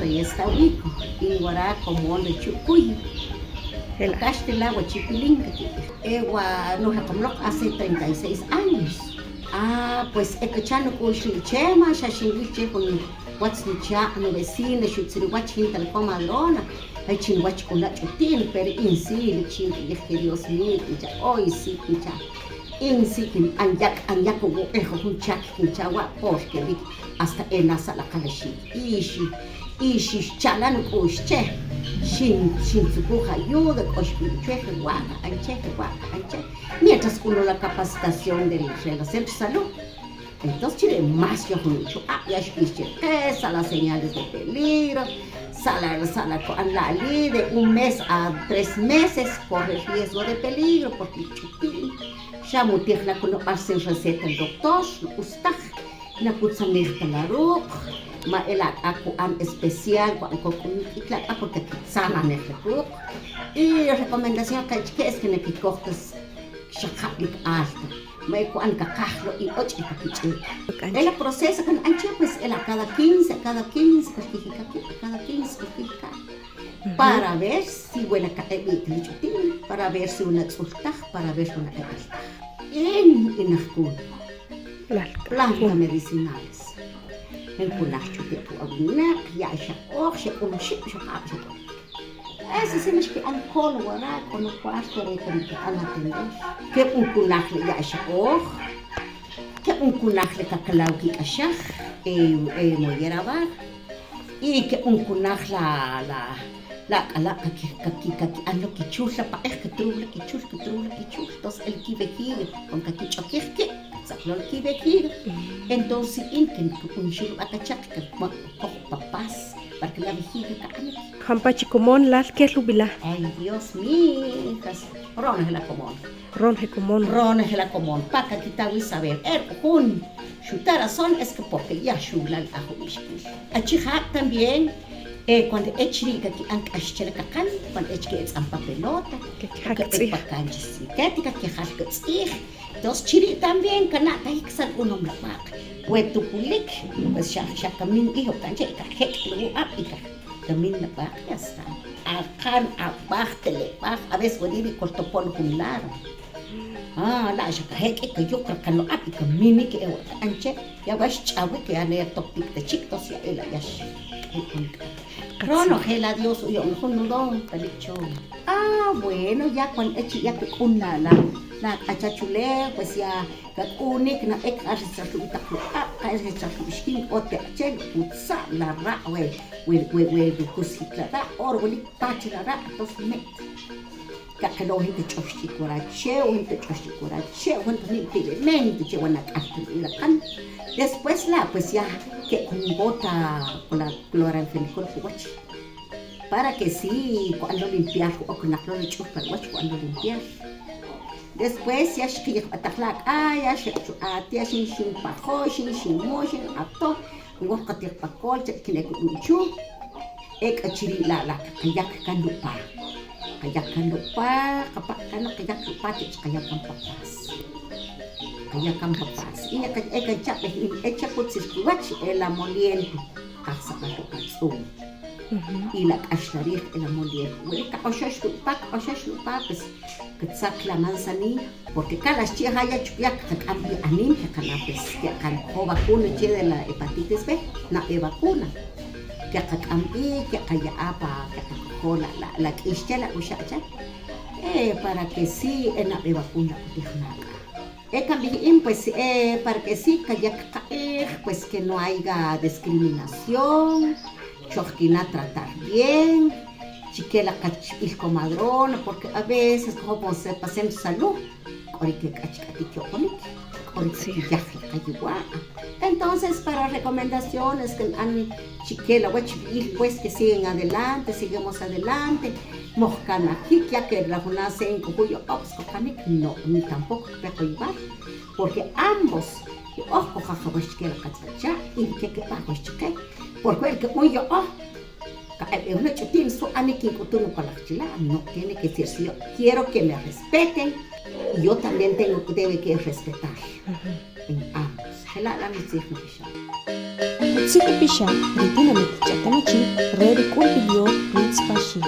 y está ubico, iguara como de chucuy. El castela huachipilinga, nos acomodó hace 36 años. Pues ecachano kushlichema, shashinliche con huatznicha, no vecino, shutzirihuachin tal comadrona, hay chinhuach con la chutin, pero insi, chin, que Dios mío, ya hoy sí, ya. Insi, anyak, como ejo, un chak, chawa, porque hasta en asa la calashi, ishi, chalan kushche. Sin su ayuda, mientras uno la capacitación del centro de salud. Entonces, tiene más que mucho. Ya escuché las señales de peligro, sala la ley de 1 mes a 3 meses, corre riesgo de peligro, porque chupi, ya mutirla con hacen receta el doctor, usted, la kutsanirta la ruk. Ma el especial porque sana en el club y recomendación que es que ne picotas shakalik alta me cuan cacajlo y ocho el proceso con ancha pues el cada 15 para ver si buena para ver si una exulta para ver si una en las plantas medicinales el culacho de tu abuela, ya ese sí es que alcohol, ¿verdad? Con los cuartos de que atender. Que un culaje ya que un culaje cacalao que cachaj, moyerabar, y que un culaje la que ando que chusla pa es que trubla que chus, entonces el kibequí con que choqueque saclo el kibequí entonces inken un chulo acachak que papás para que la vejiga cae Hampachi común las que es lubila. Ay Dios mío, rones la común. Rones la común. Para que te saber un chutara son es que porque ya chula el ajo achija también cuando echriga que an ashchela kakan cuando echke es ampa pelota que pakanjis que halkats dos chiri también kanata hiksan unom la mak wetu pulik pues ya kamin hijo kanche ka hek lu apika kamin la bak ya está akan abahtele bak a veces wadi cortopol kunlar la ya ka hek que yo kan lo apika mini que anche ya vas chawi que ane topik de chicos ya ela ya Rono, gela Dios, yo no don, pelicho. Bueno, ya con ya que una la achachule, pues ya que unik na ek arsaluta arsalushkin ote chel utsa la ra we kusikla ra orwali pachla ra tos met. Que lo gente choshi corache, o gente choshi corache, o gente ni che wana la can. Después pues ya que con bota con la cloranfenicol para que sí cuando limpiar o con la clorichus cuando limpiar. Después ya que ataklak ya ya sin pajo sin motion ato y vos que te pacol que le cuchu achiri la kayak kan lupa kapak kan kayak lupa kayak papas kayakan papas ini echa putziskuach el amoliente casa para el y la ashtarij el amoliente huele oshash lupa pues que sac la manzanilla porque cada chía haya chupiak cambia anim que canapes que can vacuna che de la hepatitis B na vacuna que cambia que haya apa que cola la ischela ushacha para que sí en la vacuna pues para que sí pues que no haya discriminación, chojquina tratar bien, chiquela cachil comadrona, porque a veces como se pasen salud, que cachicatito entonces para recomendaciones que han chiquela pues que siguen adelante, seguimos adelante. Mojcana ya que la jornada se encogió no ni tampoco pero igual porque ambos ojo jajabushkela cachacha y que pago chique porque el que muy yo una chutin su aniki kutuno para la no tiene que ser si yo quiero que me respeten y yo también tengo que respetar en ambos. Utsi kupisha, ritina metichata machi, reri kulpilio, ritz pashi.